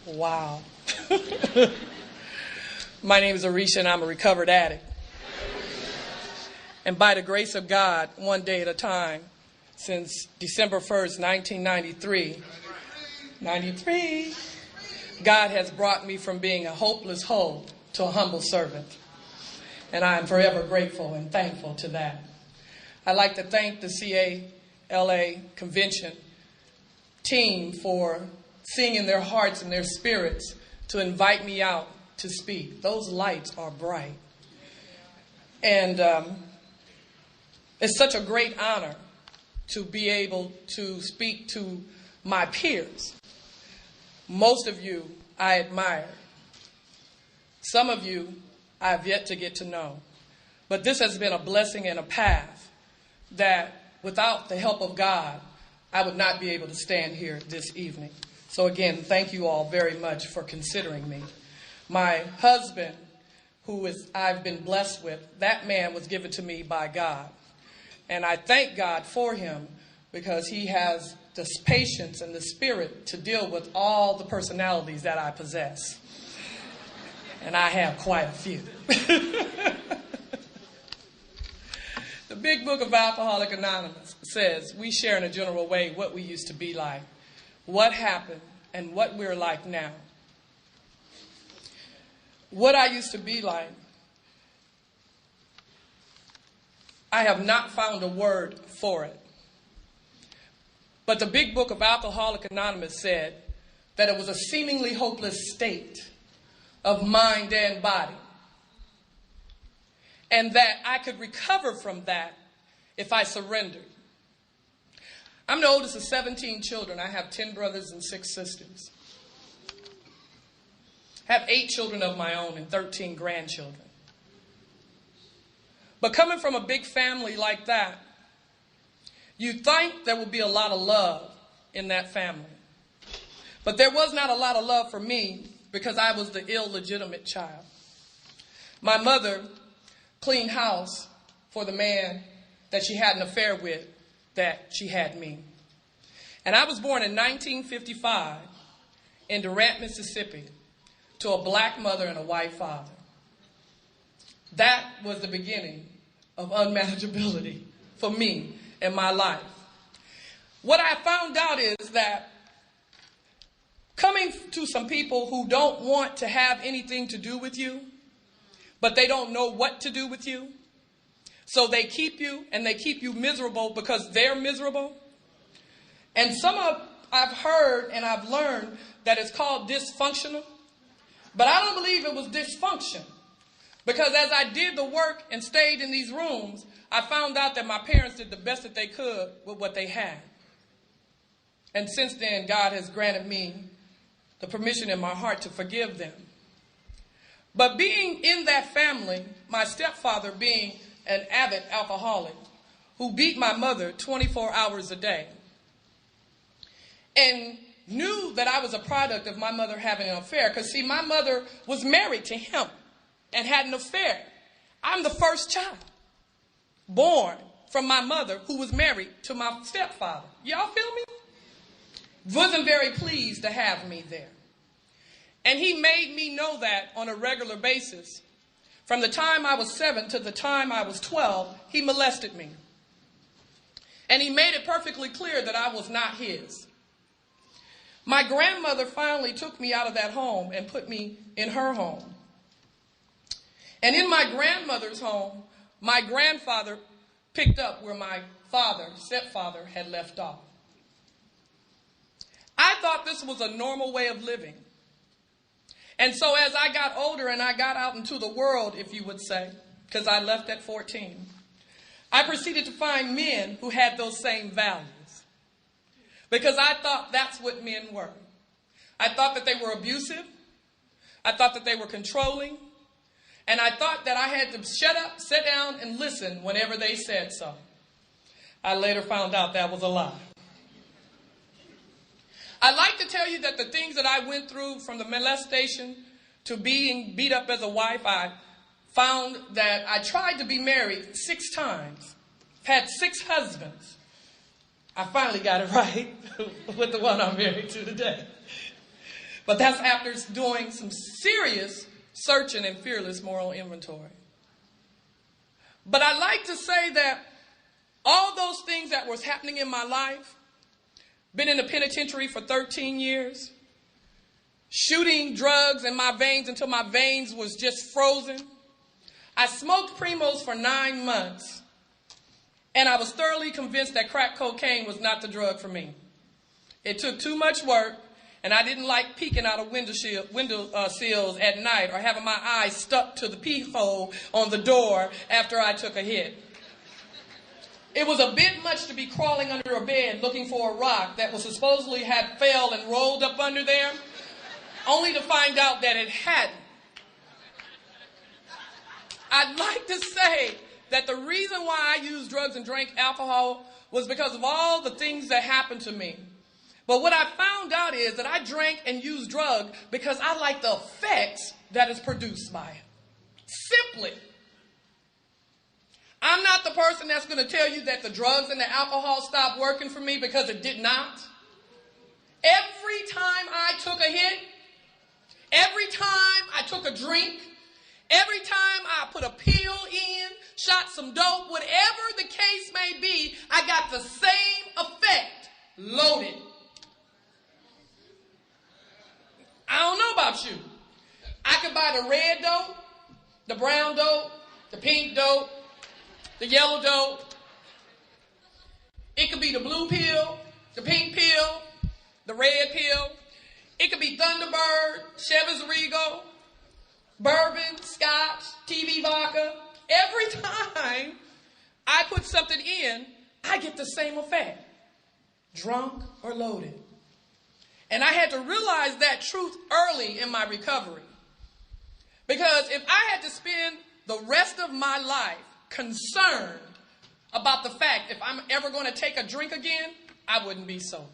Wow. My name is Arisha, and I'm a recovered addict. And by the grace of God, one day at a time, since December 1st, 1993, God has brought me from being a hopeless hoe to a humble servant. And I am forever grateful and thankful to that. I'd like to thank the CALA Convention team for seeing in their hearts and their spirits to invite me out to speak. Those lights are bright. And it's such a great honor to be able to speak to my peers. Most of you I admire. Some of you I have yet to get to know. But this has been a blessing and a path that without the help of God, I would not be able to stand here this evening. So again, thank you all very much for considering me. My husband, I've been blessed with, that man was given to me by God. And I thank God for him because he has the patience and the spirit to deal with all the personalities that I possess. And I have quite a few. The Big Book of Alcoholics Anonymous says we share in a general way what we used to be like, what happened, and what we're like now. What I used to be like, I have not found a word for it. But the Big Book of Alcoholics Anonymous said that it was a seemingly hopeless state of mind and body. And that I could recover from that if I surrendered. I'm the oldest of 17 children. I have 10 brothers and 6 sisters. I have 8 children of my own and 13 grandchildren. But coming from a big family like that, you'd think there would be a lot of love in that family. But there was not a lot of love for me because I was the illegitimate child. My mother cleaned house for the man that she had an affair with, that she had me. And I was born in 1955 in Durant, Mississippi, to a black mother and a white father. That was the beginning of unmanageability for me in my life. What I found out is that coming to some people who don't want to have anything to do with you, but they don't know what to do with you, so they keep you, and they keep you miserable because they're miserable. And I've heard and I've learned that it's called dysfunctional, but I don't believe it was dysfunction. Because as I did the work and stayed in these rooms, I found out that my parents did the best that they could with what they had. And since then, God has granted me the permission in my heart to forgive them. But being in that family, my stepfather being an avid alcoholic who beat my mother 24 hours a day and knew that I was a product of my mother having an affair. Because see, my mother was married to him and had an affair. I'm the first child born from my mother who was married to my stepfather. Y'all feel me? Wasn't very pleased to have me there. And he made me know that on a regular basis. From the time I was 7 to the time I was 12, he molested me. And he made it perfectly clear that I was not his. My grandmother finally took me out of that home and put me in her home. And in my grandmother's home, my grandfather picked up where my stepfather, had left off. I thought this was a normal way of living. And so as I got older and I got out into the world, if you would say, because I left at 14, I proceeded to find men who had those same values. Because I thought that's what men were. I thought that they were abusive. I thought that they were controlling. And I thought that I had to shut up, sit down, and listen whenever they said so. I later found out that was a lie. I'd like to tell you that the things that I went through, from the molestation to being beat up as a wife, I found that I tried to be married 6 times, had 6 husbands. I finally got it right with the one I'm married to today. But that's after doing some serious searching and fearless moral inventory. But I like to say that all those things that was happening in my life, been in the penitentiary for 13 years, shooting drugs in my veins until my veins was just frozen. I smoked Primos for 9 months, and I was thoroughly convinced that crack cocaine was not the drug for me. It took too much work, and I didn't like peeking out of window sills at night or having my eyes stuck to the peephole on the door after I took a hit. It was a bit much to be crawling under a bed looking for a rock that was supposedly had fell and rolled up under there, only to find out that it hadn't. I'd like to say that the reason why I used drugs and drank alcohol was because of all the things that happened to me. But what I found out is that I drank and used drugs because I like the effects that is produced by it. Simply. I'm not the person that's going to tell you that the drugs and the alcohol stopped working for me, because it did not. Every time I took a hit, every time I took a drink, every time I put a pill in, shot some dope, whatever the case may be, I got the same effect, loaded. I don't know about you. I could buy the red dope, the brown dope, the pink dope, the yellow dope. It could be the blue pill, the pink pill, the red pill. It could be Thunderbird, Chevy's Regal, bourbon, scotch, TV vodka. Every time I put something in, I get the same effect. Drunk or loaded. And I had to realize that truth early in my recovery. Because if I had to spend the rest of my life concerned about the fact if I'm ever going to take a drink again, I wouldn't be sober.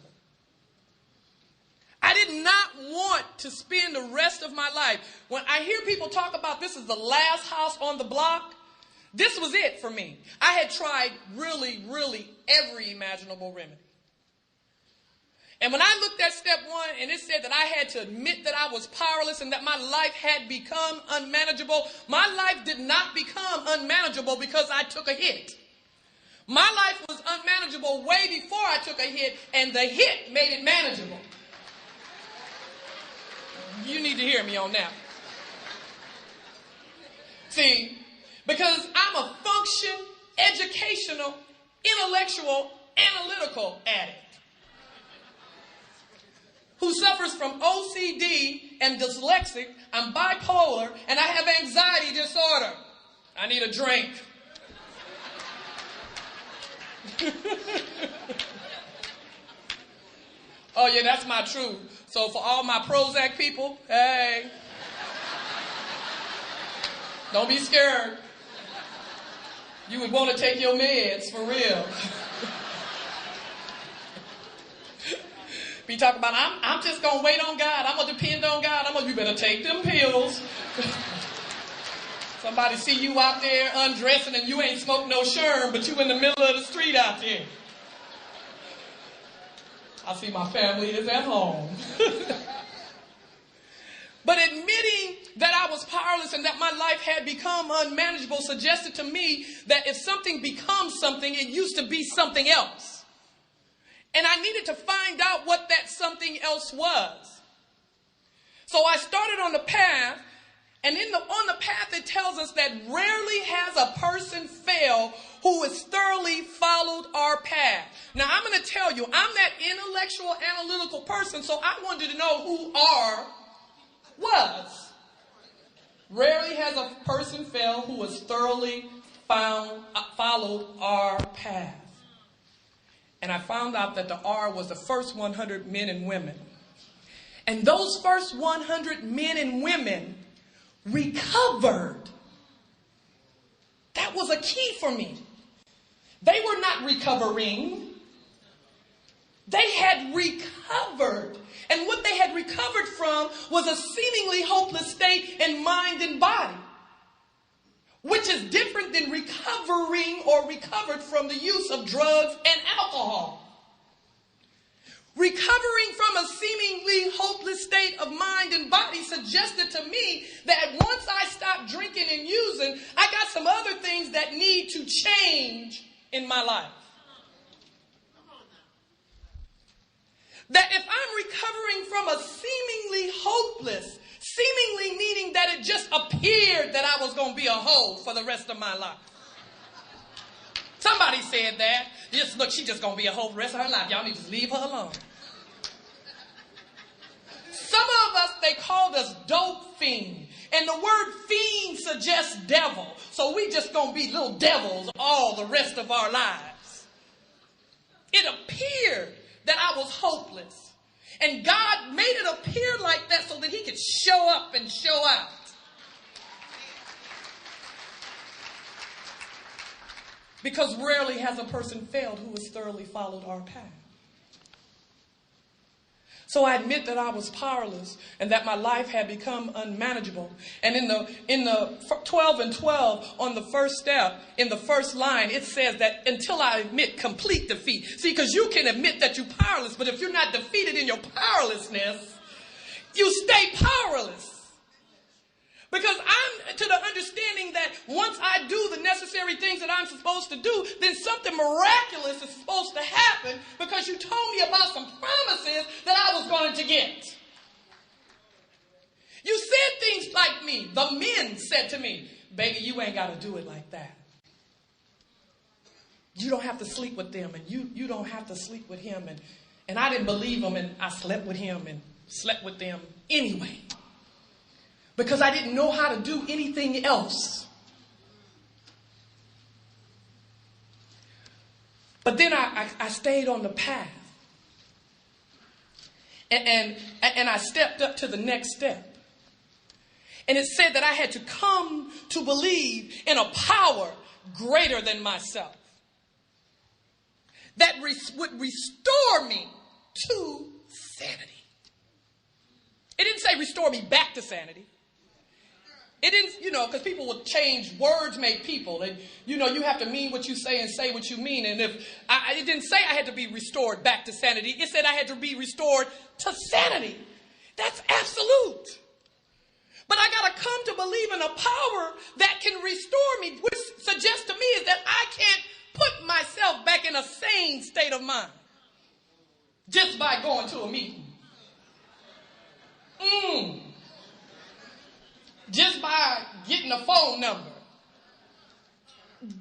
I did not want to spend the rest of my life. When I hear people talk about this is the last house on the block, this was it for me. I had tried really, really every imaginable remedy. And when I looked at step 1 and it said that I had to admit that I was powerless and that my life had become unmanageable, my life did not become unmanageable because I took a hit. My life was unmanageable way before I took a hit, and the hit made it manageable. You need to hear me on that. See, because I'm a function, educational, intellectual, analytical addict who suffers from OCD and dyslexic. I'm bipolar, and I have anxiety disorder. I need a drink. Oh, yeah, that's my truth. So for all my Prozac people, hey, don't be scared. You would want to take your meds for real. Be talking about, I'm just going to wait on God. I'm going to depend on God. You better take them pills. Somebody see you out there undressing and you ain't smoked no sherm, but you in the middle of the street out there. I see my family is at home. But admitting that I was powerless and that my life had become unmanageable suggested to me that if something becomes something, it used to be something else. And I needed to find out what that something else was. So I started on the path, and on the path it tells us that rarely has a person failed who has thoroughly followed our path. Now I'm going to tell you, I'm that intellectual, analytical person, so I wanted to know who R was. Rarely has a person failed who has thoroughly followed our path. And I found out that the R was the first 100 men and women. And those first 100 men and women recovered. That was a key for me. They were not recovering. They had recovered. And what they had recovered from was a seemingly hopeless state in mind and body, which is different than recovering or recovered from the use of drugs and alcohol. Recovering from a seemingly hopeless state of mind suggested to me that once I stop drinking and using, I got some other things that need to change in my life. That if I'm recovering from a seemingly hopeless, seemingly meaning that it just appeared that I was going to be a hoe for the rest of my life. Somebody said that. Just look, she's just going to be a hoe for the rest of her life. Y'all need to just leave her alone. Some of us, they called us dope fiend. And the word fiend suggests devil. So we just going to be little devils all the rest of our lives. It appeared that I was hopeless. And God made it appear like that so that he could show up and show out. Because rarely has a person failed who has thoroughly followed our path. So I admit that I was powerless and that my life had become unmanageable. And in the 12 and 12 on the first step, in the first line, it says that until I admit complete defeat. See, because you can admit that you're powerless, but if you're not defeated in your powerlessness, you stay powerless. Because I'm to the understanding that once I do the necessary things that I'm supposed to do, then something miraculous is supposed to happen because you told me about some promises that I was going to get. You said things like me. The men said to me, baby, you ain't got to do it like that. You don't have to sleep with them, and you don't have to sleep with him. And I didn't believe them, and I slept with him and slept with them anyway. Because I didn't know how to do anything else. But then I stayed on the path. And I stepped up to the next step. And it said that I had to come to believe in a power greater than myself. That would restore me to sanity. It didn't say restore me back to sanity. It didn't, because people will change. Words make people. And, you have to mean what you say and say what you mean. And it didn't say I had to be restored back to sanity. It said I had to be restored to sanity. That's absolute. But I got to come to believe in a power that can restore me, which suggests to me is that I can't put myself back in a sane state of mind just by going to a meeting. Just by getting a phone number.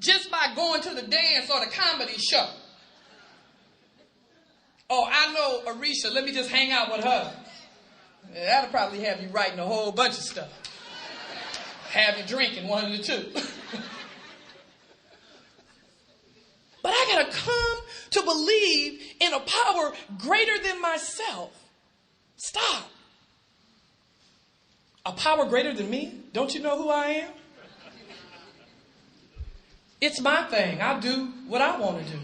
Just by going to the dance or the comedy show. Oh, I know Arisha. Let me just hang out with her. That'll probably have you writing a whole bunch of stuff. Have you drinking, one of the two. But I got to come to believe in a power greater than myself. Stop. A power greater than me? Don't you know who I am? It's my thing. I do what I want to do.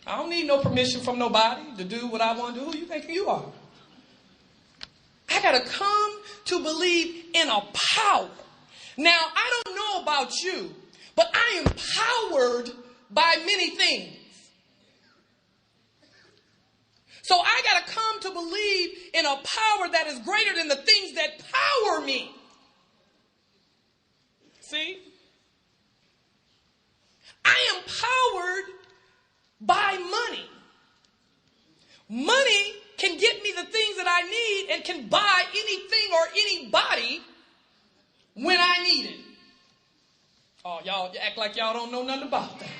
I don't need no permission from nobody to do what I want to do. Who you think you are? I got to come to believe in a power. Now, I don't know about you, but I am powered by many things. So I got to come to believe in a power that is greater than the things that power me. See? I am powered by money. Money can get me the things that I need and can buy anything or anybody when I need it. Oh, y'all act like y'all don't know nothing about that.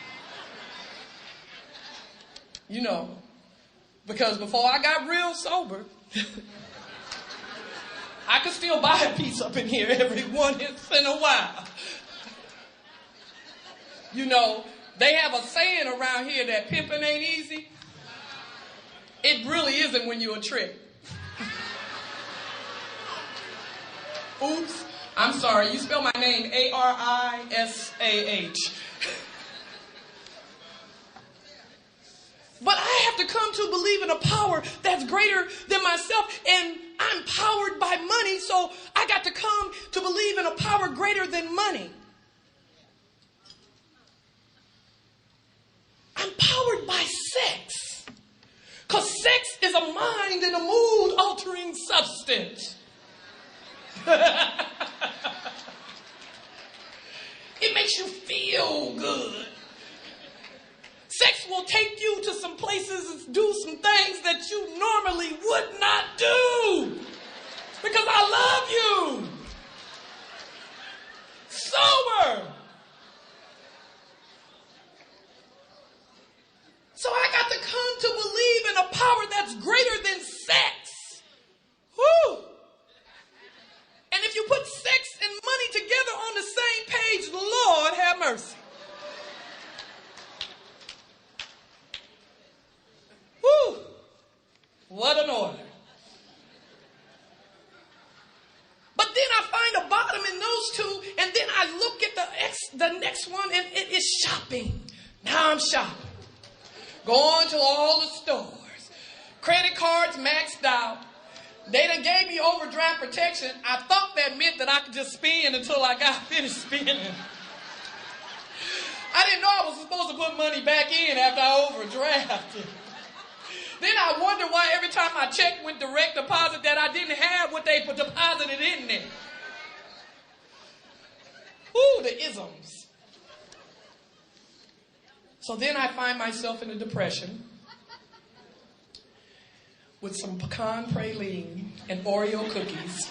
Because before I got real sober, I could still buy a piece up in here every once in a while. They have a saying around here that pimping ain't easy. It really isn't when you're a trick. Oops, I'm sorry. You spell my name Arisah. But I have to come to believe in a power that's greater than myself, and I'm powered by money, so I got to come to believe in a power greater than money. I'm powered by sex, because sex is a mind and a mood-altering substance. It makes you feel good. Sex will take you to some places and do some things that you normally would not do. Because I love you. Sober. So I got to come to believe in a power that's greater than sex. Woo! And if you put sex and money together on the same page, Lord have mercy. Woo! What an order. But then I find a bottom in those two, and then I look at the next one, and it is shopping. Now I'm shopping. Going to all the stores. Credit cards maxed out. They done gave me overdraft protection. I thought that meant that I could just spend until I got finished spending. I didn't know I was supposed to put money back in after I overdrafted. Then I wonder why every time my check went direct deposit that I didn't have what they deposited in there. Ooh, the isms. So then I find myself in a depression with some pecan praline and Oreo cookies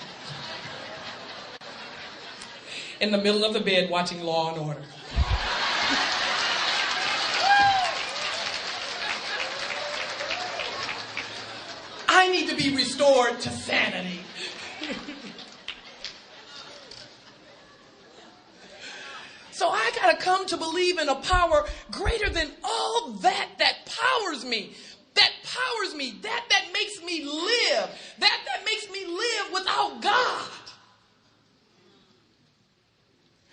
in the middle of the bed watching Law and Order. I need to be restored to sanity. So I got to come to believe in a power greater than all that powers me. That powers me. That makes me live. That makes me live without God.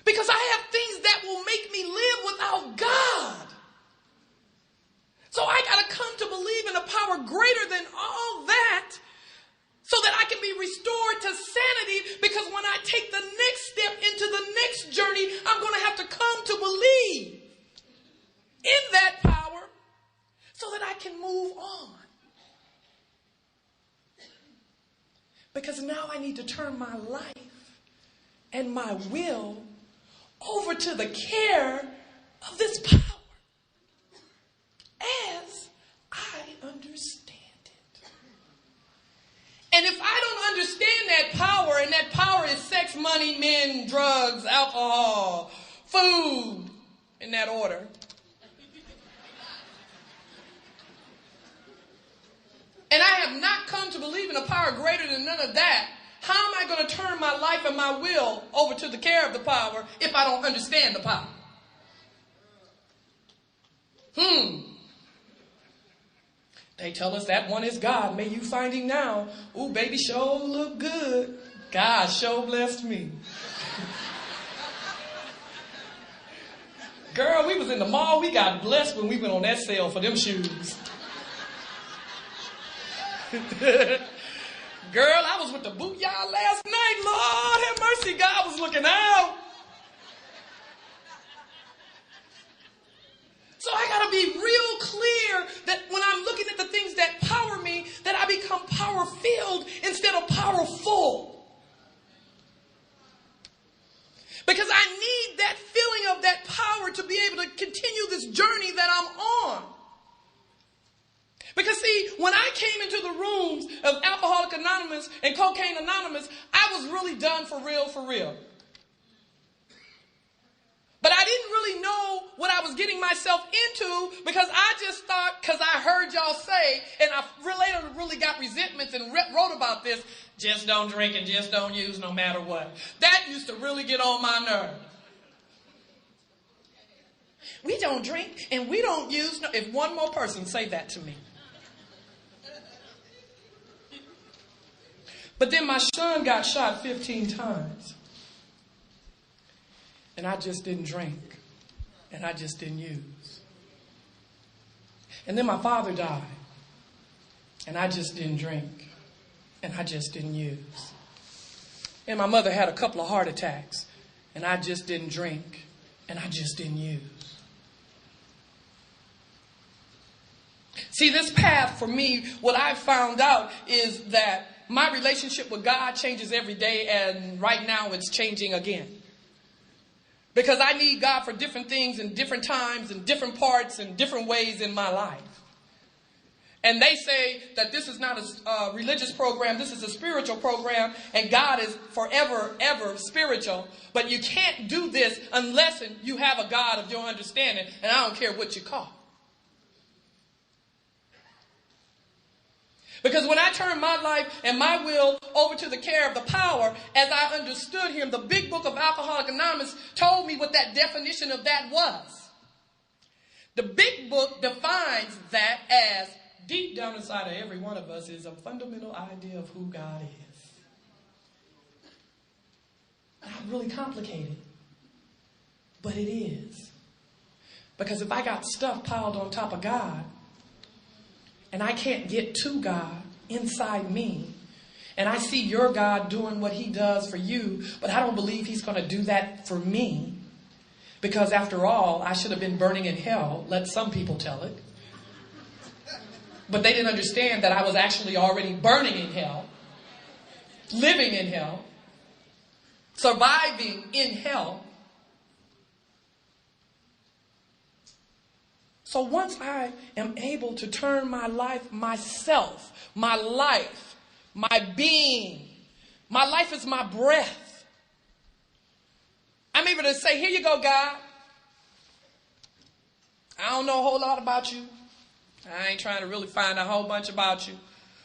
Because I have things that will make me live without God. So I got to come to believe in a power greater than all that so that I can be restored to sanity, because when I take the next step into the next journey, I'm going to have to come to believe in that power so that I can move on. Because now I need to turn my life and my will over to the care of this power as I understand it. And if I don't understand that power, and that power is sex, money, men, drugs, alcohol, food, in that order, and I have not come to believe in a power greater than none of that, how am I going to turn my life and my will over to the care of the power if I don't understand the power? They tell us that one is God. May you find him now. Ooh, baby, sure look good. God sure blessed me. Girl, we was in the mall. We got blessed when we went on that sale for them shoes. Girl, I was with the boot y'all last night. Lord have mercy, God was looking out. So I got to be real clear that when I'm looking at the things that power me, that I become power-filled instead of powerful. Because I need that feeling of that power to be able to continue this journey that I'm on. Because see, when I came into the rooms of Alcoholic Anonymous and Cocaine Anonymous, I was really done for real, for real. But I didn't really know what I was getting myself into, because I just thought, because I heard y'all say, and I later really got resentments and wrote about this, just don't drink and just don't use no matter what. That used to really get on my nerves. We don't drink and we don't use. No, if one more person say that to me. But then my son got shot 15 times. And I just didn't drink. And I just didn't use. And then my father died. And I just didn't drink. And I just didn't use. And my mother had a couple of heart attacks. And I just didn't drink. And I just didn't use. See, this path for me, what I found out is that my relationship with God changes every day, and right now it's changing again. Because I need God for different things in different times and different parts and different ways in my life. And they say that this is not a religious program, this is a spiritual program, and God is forever, ever spiritual. But you can't do this unless you have a God of your understanding, and I don't care what you call. Because when I turned my life and my will over to the care of the power, as I understood him, the big book of Alcoholics Anonymous told me what that definition of that was. The big book defines that as deep down inside of every one of us is a fundamental idea of who God is. Not really complicated, but it is. Because if I got stuff piled on top of God, and I can't get to God inside me, and I see your God doing what he does for you, but I don't believe he's going to do that for me, because after all, I should have been burning in hell, let some people tell it. But they didn't understand that I was actually already burning in hell, living in hell, surviving in hell. So once I am able to turn my life, myself, my life, my being, my life is my breath. I'm able to say, here you go, God. I don't know a whole lot about you. I ain't trying to really find a whole bunch about you.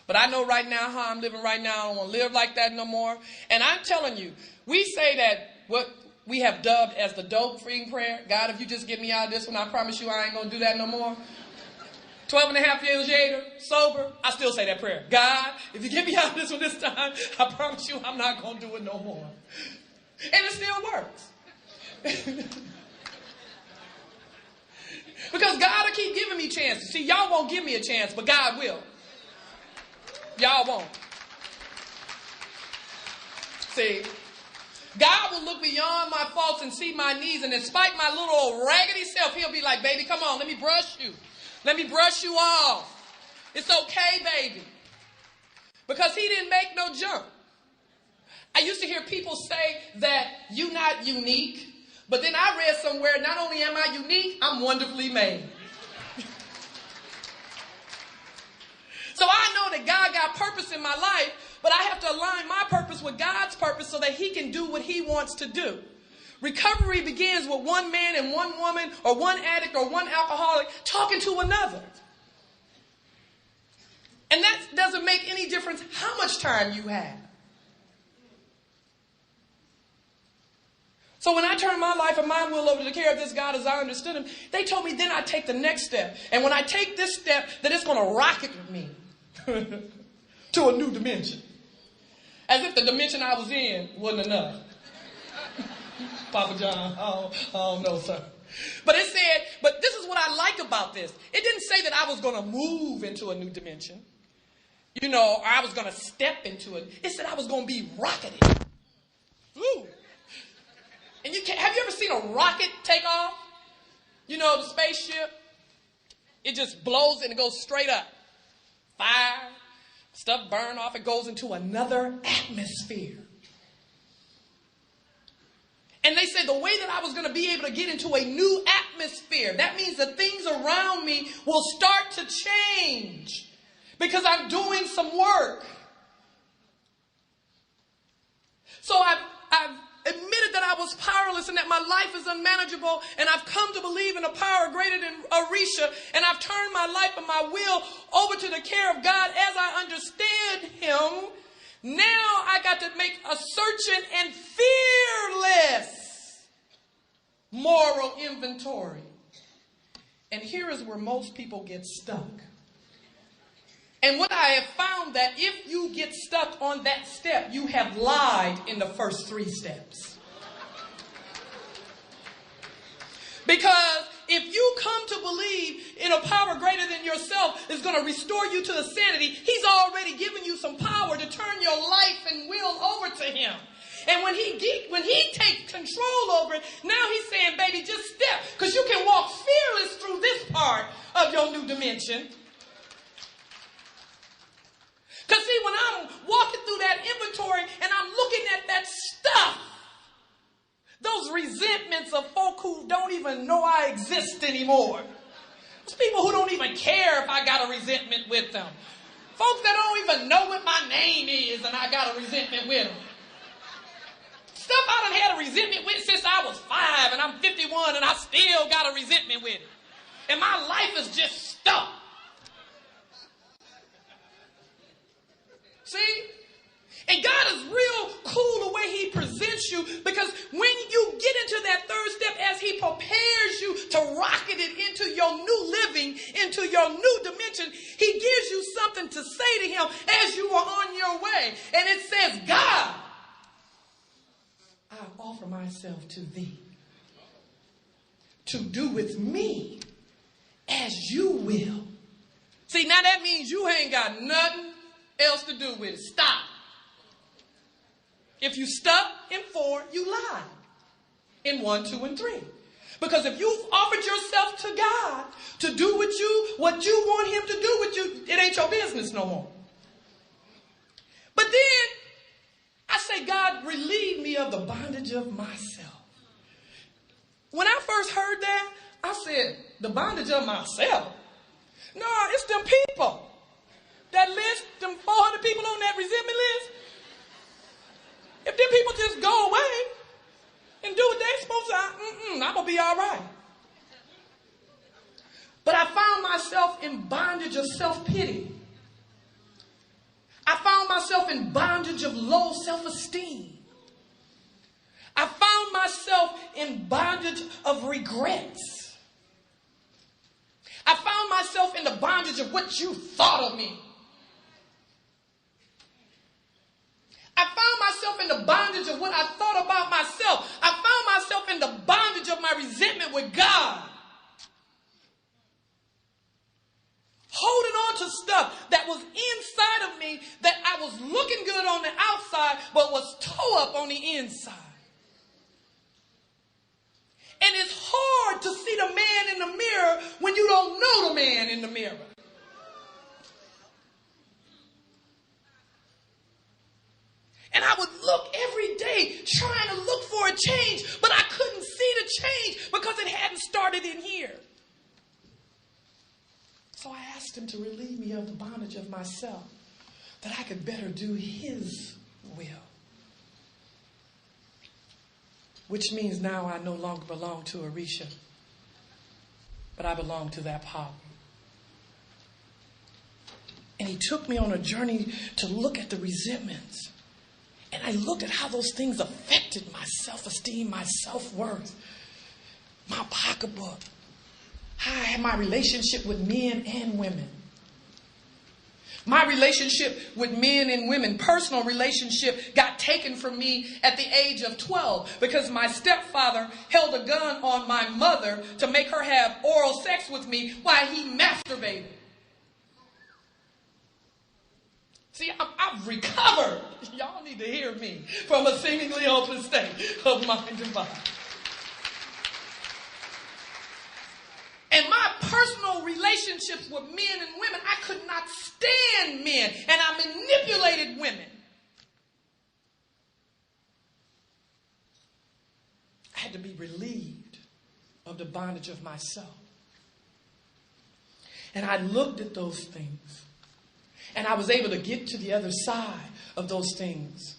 But I know right now how I'm living right now. I don't want to live like that no more. And I'm telling you, we say that what we have dubbed as the dope-free prayer. God, if you just get me out of this one, I promise you I ain't going to do that no more. 12 and a half years later, sober, I still say that prayer. God, if you get me out of this one this time, I promise you I'm not going to do it no more. And it still works. Because God will keep giving me chances. See, y'all won't give me a chance, but God will. Y'all won't. See, God will look beyond my faults and see my needs, and despite my little old raggedy self, he'll be like, baby, come on, let me brush you. Let me brush you off. It's okay, baby. Because he didn't make no junk. I used to hear people say that you're not unique, but then I read somewhere, not only am I unique, I'm wonderfully made. So I know that God got purpose in my life, but I have to align my purpose with God's purpose so that he can do what he wants to do. Recovery begins with one man and one woman, or one addict or one alcoholic talking to another. And that doesn't make any difference how much time you have. So when I turned my life and my will over to the care of this God as I understood him, they told me then I take the next step. And when I take this step, that it's going to rocket me to a new dimension. As if the dimension I was in wasn't enough. Papa John, I don't know, sir. But it said, but this is what I like about this. It didn't say that I was going to move into a new dimension. You know, or I was going to step into it. It said I was going to be rocketed. Ooh. And have you ever seen a rocket take off? You know, the spaceship, it just blows and it goes straight up. Fire, stuff burn off, it goes into another atmosphere. And they said the way that I was going to be able to get into a new atmosphere, that means the things around me will start to change because I'm doing some work. So I've admitted that I was powerless and that my life is unmanageable, and I've come to believe in a power greater than Arisha, and I've turned my life and my will over to the care of God as I understand him. Now I got to make a searching and fearless moral inventory. And here is where most people get stuck. And what I have found that if you get stuck on that step, you have lied in the first 3 steps. Because if you come to believe in a power greater than yourself is going to restore you to the sanity, he's already given you some power to turn your life and will over to him. And when he takes control over it, now he's saying, baby, just step. Because you can walk fearless through this part of your new dimension. Because see, when I'm walking through that inventory and I'm looking at that stuff, those resentments of folk who don't even know I exist anymore. Those people who don't even care if I got a resentment with them. Folks that don't even know what my name is and I got a resentment with them. Stuff I done had a resentment with since I was 5 and I'm 51 and I still got a resentment with it. And my life is just stuck. See? And God is real cool the way he presents you, because when you get into that third step, as he prepares you to rocket it into your new living, into your new dimension, he gives you something to say to him as you are on your way. And it says, God, I offer myself to thee to do with me as you will. See, now that means you ain't got nothing else to do with it. Stop. If you stuck in 4, you lied in 1, 2, and 3. Because if you've offered yourself to God to do what you want him to do with you, it ain't your business no more. But then I say, God, relieve me of the bondage of myself. When I first heard that, I said, the bondage of myself? No, it's them people. That list, them 400 people on that resentment list. If them people just go away and do what they're supposed to, I'm going to be all right. But I found myself in bondage of self-pity. I found myself in bondage of low self-esteem. I found myself in bondage of regrets. I found myself in the bondage of what you thought of me. I found myself in the bondage of what I thought about myself. I found myself in the bondage of my resentment with God. Holding on to stuff that was inside of me, that I was looking good on the outside, but was toe up on the inside. And it's hard to see the man in the mirror when you don't know the man in the mirror. And I would look every day trying to look for a change, but I couldn't see the change because it hadn't started in here. So I asked him to relieve me of the bondage of myself, that I could better do his will. Which means now I no longer belong to Arisha, but I belong to that power. And he took me on a journey to look at the resentments. And I looked at how those things affected my self-esteem, my self-worth, my pocketbook, how I had my relationship with men and women. My relationship with men and women, personal relationship, got taken from me at the age of 12 because my stepfather held a gun on my mother to make her have oral sex with me while he masturbated. See, I've recovered. Y'all need to hear me from a seemingly hopeless state of mind and body. And my personal relationships with men and women, I could not stand men, and I manipulated women. I had to be relieved of the bondage of myself. And I looked at those things. And I was able to get to the other side of those things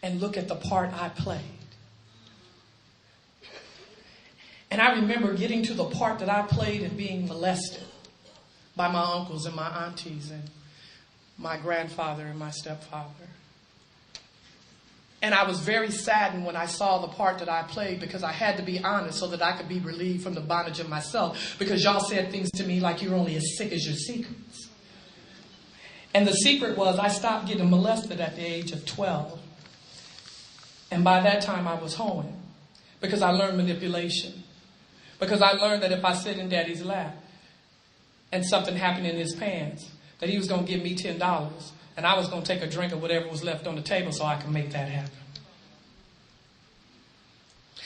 and look at the part I played. And I remember getting to the part that I played in being molested by my uncles and my aunties and my grandfather and my stepfather. And I was very saddened when I saw the part that I played, because I had to be honest so that I could be relieved from the bondage of myself, because y'all said things to me like, you're only as sick as your secrets. And the secret was I stopped getting molested at the age of 12. And by that time I was hoeing, because I learned manipulation. Because I learned that if I sit in daddy's lap and something happened in his pants, that he was going to give me $10 and I was going to take a drink of whatever was left on the table so I could make that happen.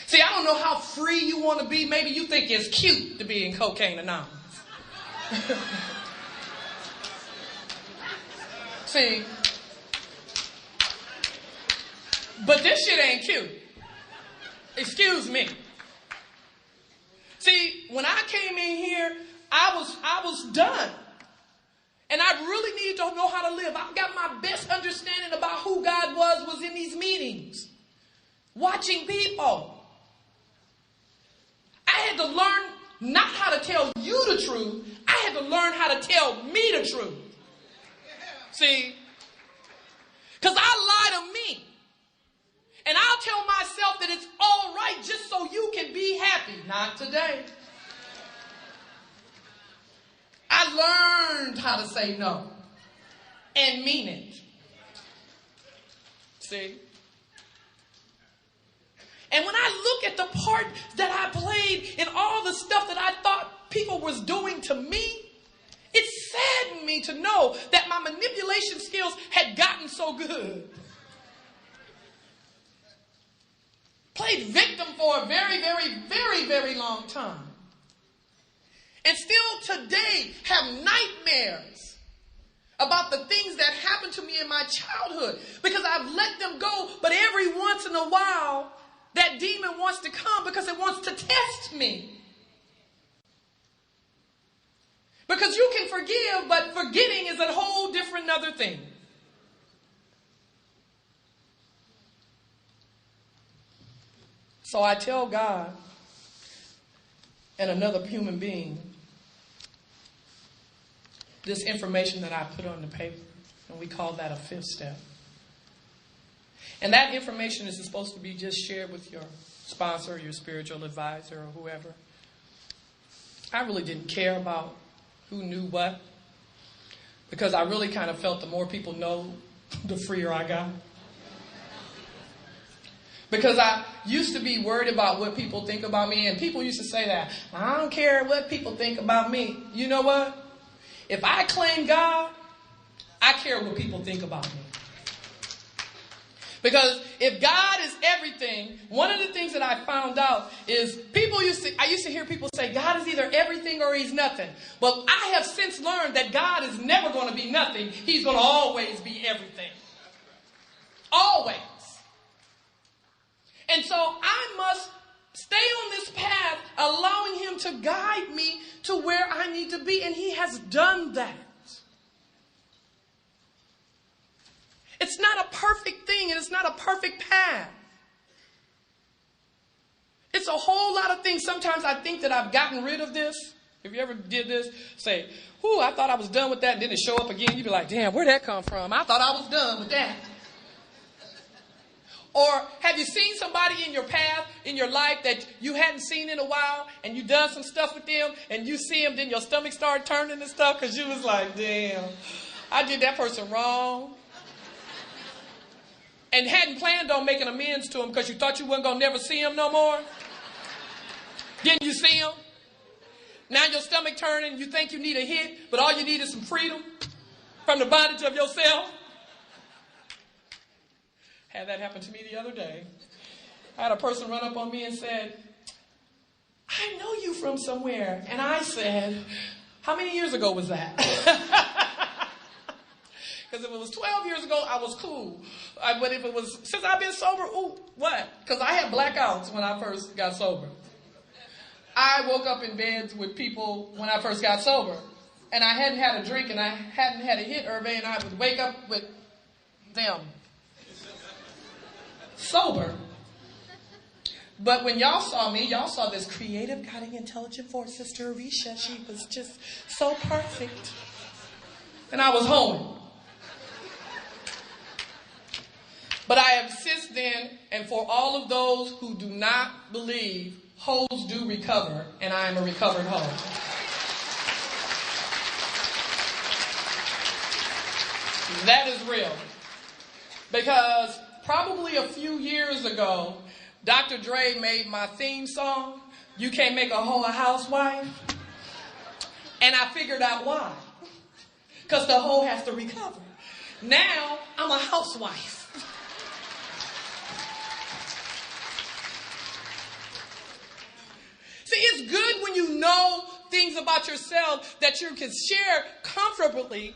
See, I don't know how free you want to be. Maybe you think it's cute to be in Cocaine Anonymous. See, but this shit ain't cute. Excuse me. See, when I came in here, I was done. And I really needed to know how to live. I got my best understanding about who God was in these meetings. Watching people. I had to learn not how to tell you the truth. I had to learn how to tell me the truth. See? Because I lie to me. And I'll tell myself that it's all right just so you can be happy. Not today. I learned how to say no and mean it. See? And when I look at the part that I played in all the stuff that I thought people was doing to me, it saddened me to know that my manipulation skills had gotten so good. Played victim for a very, very, very, very long time. And still today have nightmares about the things that happened to me in my childhood because I've let them go. But every once in a while, that demon wants to come because it wants to test me. Because you can forgive, but forgetting is a whole different other thing. So I tell God and another human being this information that I put on the paper, and we call that a fifth step. And that information is supposed to be just shared with your sponsor, your spiritual advisor, or whoever. I really didn't care about who knew what, because I really kind of felt the more people know, the freer I got. Because I used to be worried about what people think about me, and people used to say that, I don't care what people think about me. You know what? If I claim God, I care what people think about me. Because if God is everything, one of the things that I found out is I used to hear people say God is either everything or he's nothing. Well, I have since learned that God is never going to be nothing. He's going to always be everything. Always. And so I must stay on this path, allowing him to guide me to where I need to be. And he has done that. It's not a perfect thing, and it's not a perfect path. It's a whole lot of things. Sometimes I think that I've gotten rid of this. If you ever did this, say, whoo, I thought I was done with that, and then it show up again. You'd be like, damn, where'd that come from? I thought I was done with that. Or have you seen somebody in your path, in your life that you hadn't seen in a while, and you done some stuff with them, and you see them, then your stomach started turning and stuff because you was like, damn, I did that person wrong. And hadn't planned on making amends to them because you thought you weren't going to never see them no more. Then you see them. Now your stomach turning, you think you need a hit, but all you need is some freedom from the bondage of yourself. Had that happen to me the other day. I had a person run up on me and said, I know you from somewhere. And I said, how many years ago was that? Because if it was 12 years ago, I was cool. But if it was, since I've been sober, ooh, what? Because I had blackouts when I first got sober. I woke up in beds with people when I first got sober. And I hadn't had a drink and I hadn't had a hit, Hervé, and I would wake up with them. Sober. But when y'all saw me, y'all saw this creative, guiding, intelligent force, Sister Arisha. She was just so perfect. And I was home. But I have since then, and for all of those who do not believe, hoes do recover, and I am a recovered hoe. That is real. Because probably a few years ago, Dr. Dre made my theme song, You Can't Make a Hoe a Housewife. And I figured out why. Because the hoe has to recover. Now, I'm a housewife. See, it's good when you know things about yourself that you can share comfortably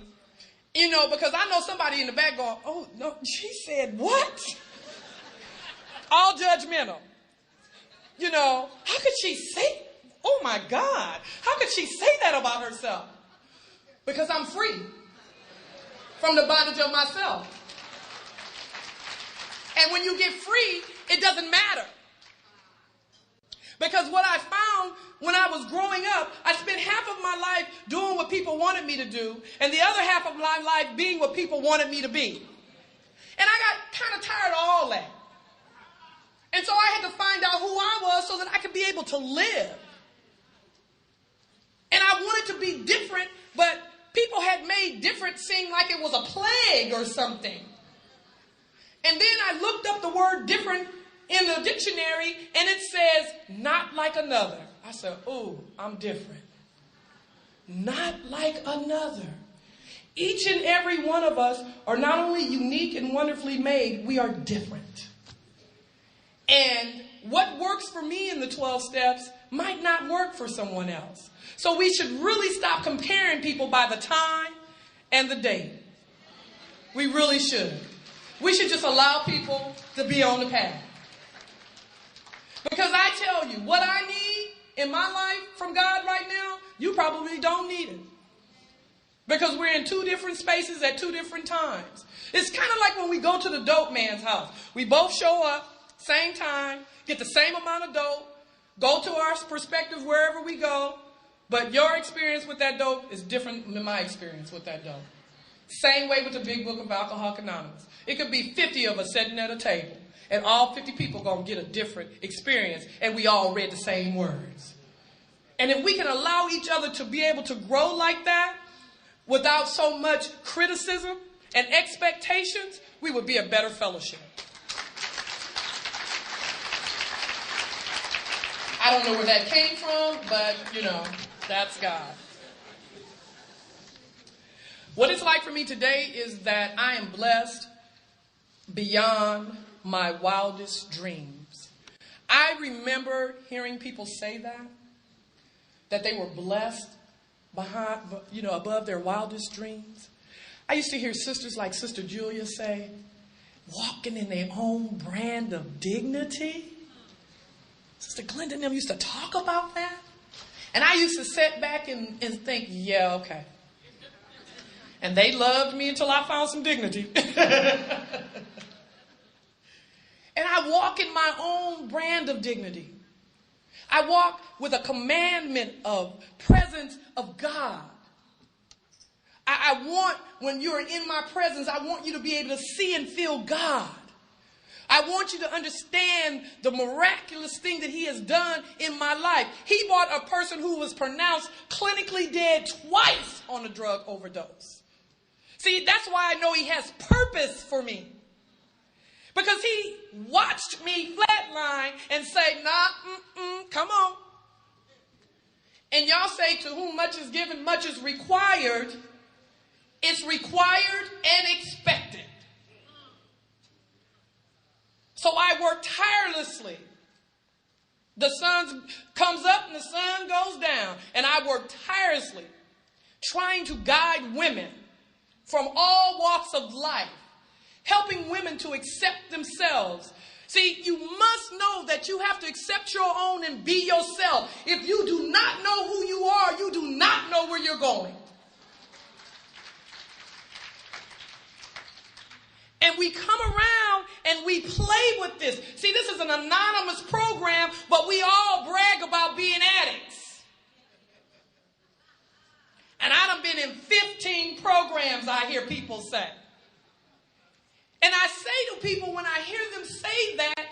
You know, because I know somebody in the back going, oh, no, she said what? All judgmental. You know, how could she say, oh my God, how could she say that about herself? Because I'm free from the bondage of myself. And when you get free, it doesn't matter. Because what I found when I was growing up, I spent half of my life doing what people wanted me to do, and the other half of my life being what people wanted me to be. And I got kind of tired of all that. And so I had to find out who I was so that I could be able to live. And I wanted to be different, but people had made different seem like it was a plague or something. And then I looked up the word different in the dictionary, and it says, not like another. I said, ooh, I'm different. Not like another. Each and every one of us are not only unique and wonderfully made, we are different. And what works for me in the 12 steps might not work for someone else. So we should really stop comparing people by the time and the date. We really should. We should just allow people to be on the path. Because I tell you, what I need in my life from God right now, you probably don't need it. Because we're in two different spaces at two different times. It's kind of like when we go to the dope man's house. We both show up, same time, get the same amount of dope, go to our perspective wherever we go, but your experience with that dope is different than my experience with that dope. Same way with the Big Book of Alcoholics Anonymous. It could be 50 of us sitting at a table, and all 50 people going to get a different experience, and we all read the same words. And if we can allow each other to be able to grow like that, without so much criticism and expectations, we would be a better fellowship. I don't know where that came from, but, you know, that's God. What it's like for me today is that I am blessed beyond my wildest dreams. I remember hearing people say that they were blessed behind, above their wildest dreams. I used to hear sisters like Sister Julia say, walking in their own brand of dignity. Sister Glenda and them used to talk about that. And I used to sit back and think, yeah, okay. And they loved me until I found some dignity. And I walk in my own brand of dignity. I walk with a commandment of presence of God. I want, when you're in my presence, I want you to be able to see and feel God. I want you to understand the miraculous thing that he has done in my life. He brought a person who was pronounced clinically dead twice on a drug overdose. See, that's why I know he has purpose for me. Because he watched me flatline and say, nah, come on. And y'all say, to whom much is given, much is required. It's required and expected. So I work tirelessly. The sun comes up and the sun goes down. And I work tirelessly trying to guide women from all walks of life, helping women to accept themselves. See, you must know that you have to accept your own and be yourself. If you do not know who you are, you do not know where you're going. And we come around and we play with this. See, this is an anonymous program, but we all brag about being addicts. And I done been in 15 programs, I hear people say. And I say to people when I hear them say that,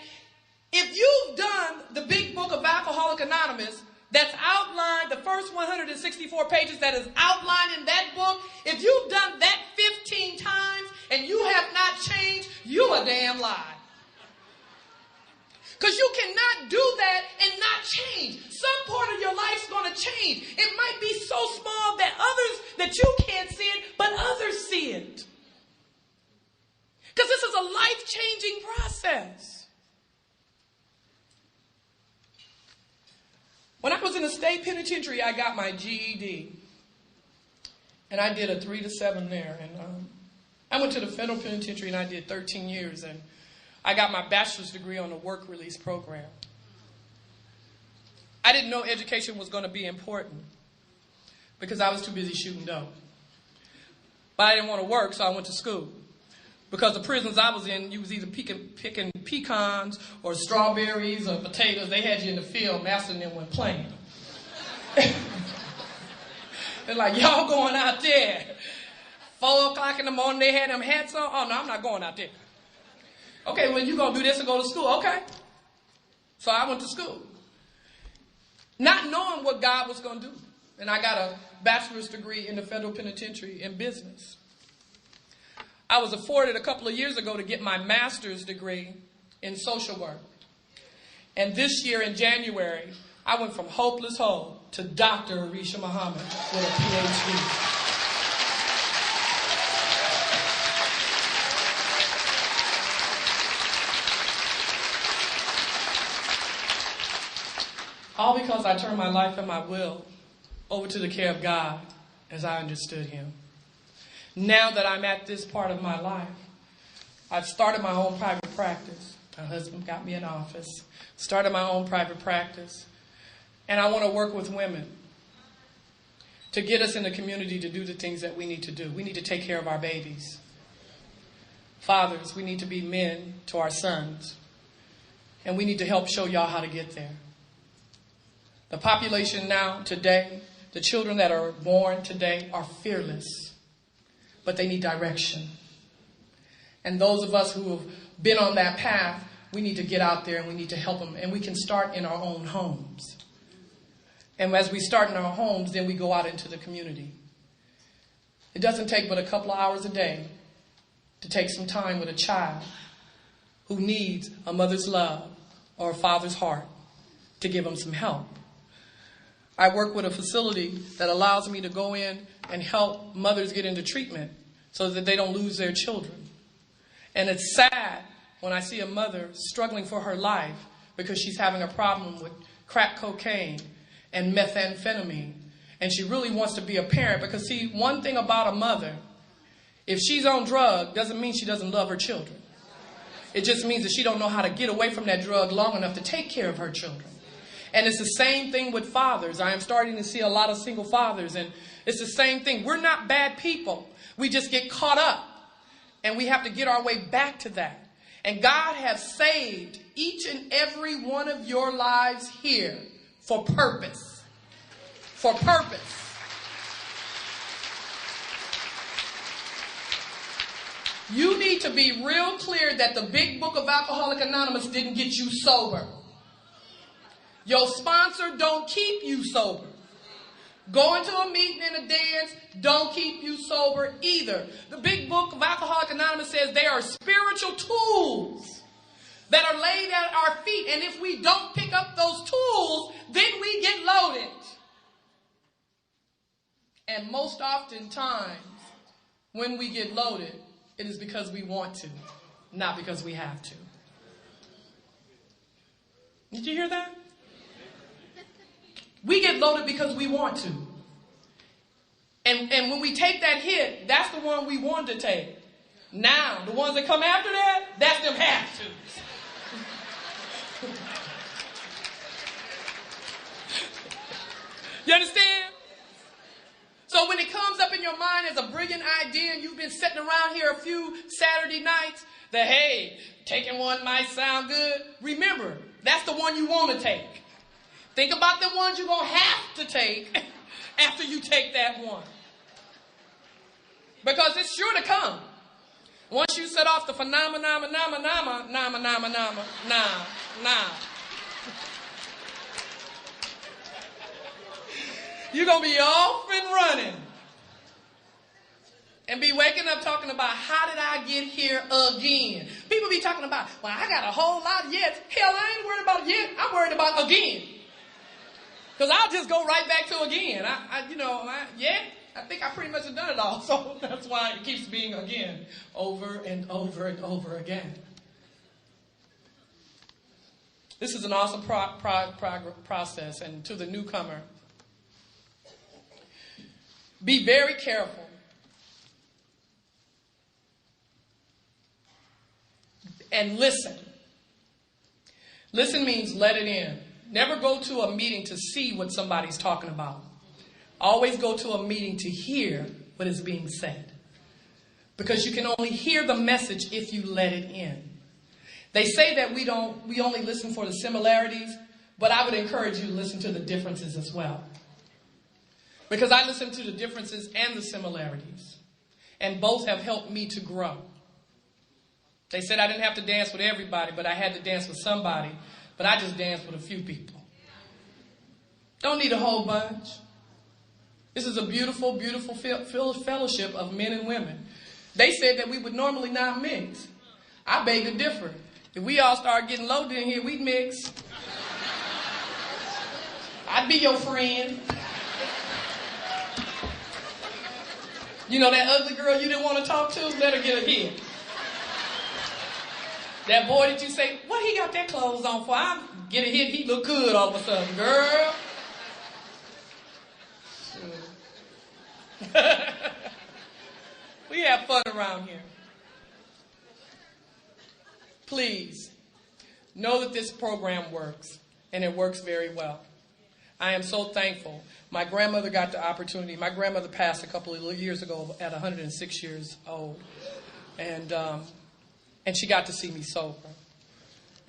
if you've done the Big Book of Alcoholics Anonymous, that's outlined, the first 164 pages that is outlined in that book, if you've done that 15 times and you have not changed, you a damn lie. Because you cannot do that and not change. Some part of your life's going to change. It might be so small that you can't see it, but others see it. Because this is a life-changing process. When I was in the state penitentiary, I got my GED. And I did a 3 to 7 there. And I went to the federal penitentiary and I did 13 years. And I got my bachelor's degree on the work release program. I didn't know education was going to be important because I was too busy shooting dope. But I didn't want to work, so I went to school. Because the prisons I was in, you was either picking pecans or strawberries or potatoes. They had you in the field, master and them went playing. They're like, y'all going out there. 4 o'clock in the morning, they had them hats on. Oh, no, I'm not going out there. Okay, well, you going to do this and go to school. Okay. So I went to school. Not knowing what God was going to do. And I got a bachelor's degree in the federal penitentiary in business. I was afforded a couple of years ago to get my master's degree in social work. And this year in January, I went from hopeless hole to Dr. Arisha Muhammad with a PhD. All because I turned my life and my will over to the care of God as I understood Him. Now that I'm at this part of my life, I've started my own private practice. My husband got me an office. Started my own private practice. And I want to work with women to get us in the community to do the things that we need to do. We need to take care of our babies. Fathers, we need to be men to our sons. And we need to help show y'all how to get there. The population now, today, the children that are born today are fearless. But they need direction. And those of us who have been on that path, we need to get out there and we need to help them. And we can start in our own homes. And as we start in our homes, then we go out into the community. It doesn't take but a couple of hours a day to take some time with a child who needs a mother's love or a father's heart to give them some help. I work with a facility that allows me to go in and help mothers get into treatment so that they don't lose their children. And it's sad when I see a mother struggling for her life because she's having a problem with crack cocaine and methamphetamine. And she really wants to be a parent because, see, one thing about a mother, if she's on drug, doesn't mean she doesn't love her children. It just means that she don't know how to get away from that drug long enough to take care of her children. And it's the same thing with fathers. I am starting to see a lot of single fathers, and it's the same thing. We're not bad people. We just get caught up, and we have to get our way back to that. And God has saved each and every one of your lives here for purpose. For purpose. You need to be real clear that the big book of Alcoholics Anonymous didn't get you sober. Your sponsor don't keep you sober. Going to a meeting and a dance don't keep you sober either. The big book of Alcoholics Anonymous says they are spiritual tools that are laid at our feet. And if we don't pick up those tools, then we get loaded. And most oftentimes, when we get loaded, it is because we want to, not because we have to. Did you hear that? We get loaded because we want to. And when we take that hit, that's the one we wanted to take. Now, the ones that come after that, that's them have tos. You understand? So when it comes up in your mind as a brilliant idea and you've been sitting around here a few Saturday nights that, hey, taking one might sound good, remember, that's the one you want to take. Think about the ones you're going to have to take after you take that one. Because it's sure to come. Once you set off the phenomena, you're going to be off and running. And be waking up talking about, how did I get here again? People be talking about, well, I got a whole lot of yet. Hell, I ain't worried about yet. I'm worried about again. Because I'll just go right back to again. I think I pretty much have done it all. So that's why it keeps being again, over and over and over again. This is an awesome process. And to the newcomer, Be very careful. And listen. Listen means let it in. Never go to a meeting to see what somebody's talking about. Always go to a meeting to hear what is being said. Because you can only hear the message if you let it in. They say that we only listen for the similarities, but I would encourage you to listen to the differences as well. Because I listen to the differences and the similarities. And both have helped me to grow. They said I didn't have to dance with everybody, but I had to dance with somebody. But I just danced with a few people. Don't need a whole bunch. This is a beautiful, beautiful fellowship of men and women. They said that we would normally not mix. I beg to differ. If we all start getting loaded in here, we'd mix. I'd be your friend. You know that ugly girl you didn't want to talk to? Let her get a hit. That boy that you say, what he got that clothes on for? I get a hit, he look good all of a sudden. Girl. We have fun around here. Please, know that this program works, and it works very well. I am so thankful. My grandmother got the opportunity. My grandmother passed a couple of years ago at 106 years old. And she got to see me sober.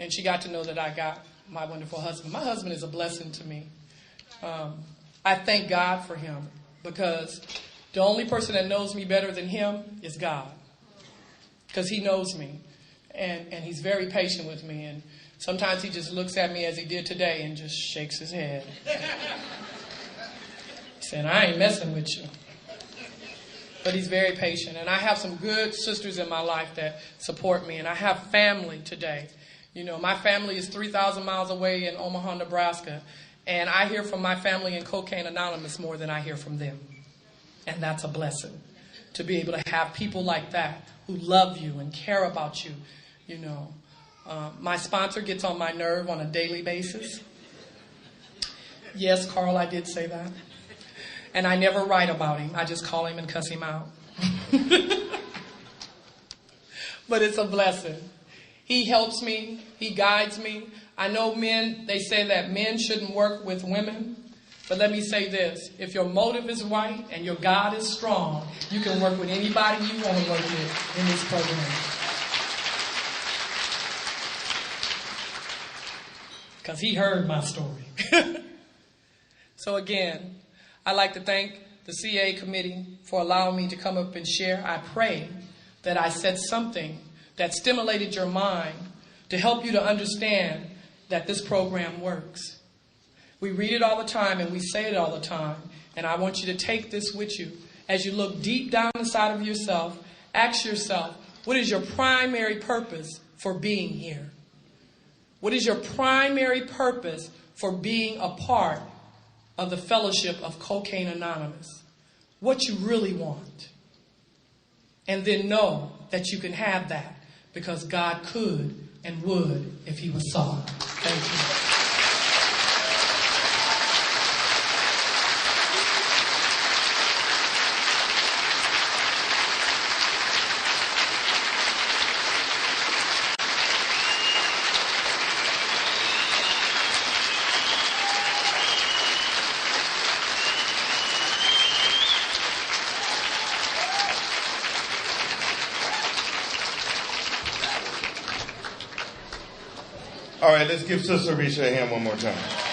And she got to know that I got my wonderful husband. My husband is a blessing to me. I thank God for him, because the only person that knows me better than him is God. Because he knows me. And he's very patient with me. And sometimes he just looks at me as he did today and just shakes his head. He said, I ain't messing with you. But he's very patient. And I have some good sisters in my life that support me. And I have family today. You know, my family is 3,000 miles away in Omaha, Nebraska. And I hear from my family in Cocaine Anonymous more than I hear from them. And that's a blessing, to be able to have people like that who love you and care about you. You know, my sponsor gets on my nerve on a daily basis. Yes, Carl, I did say that. And I never write about him. I just call him and cuss him out. But it's a blessing. He helps me. He guides me. I know men, they say that men shouldn't work with women. But let me say this. If your motive is right and your God is strong, you can work with anybody you want to work with in this program. Because he heard my story. So again, I'd like to thank the CA committee for allowing me to come up and share. I pray that I said something that stimulated your mind to help you to understand that this program works. We read it all the time and we say it all the time. And I want you to take this with you. As you look deep down inside of yourself, ask yourself, what is your primary purpose for being here? What is your primary purpose for being a part of the fellowship of Cocaine Anonymous? What you really want. And then know that you can have that, because God could and would if he was sought. Thank you. All right, let's give Sister Arisha a hand one more time.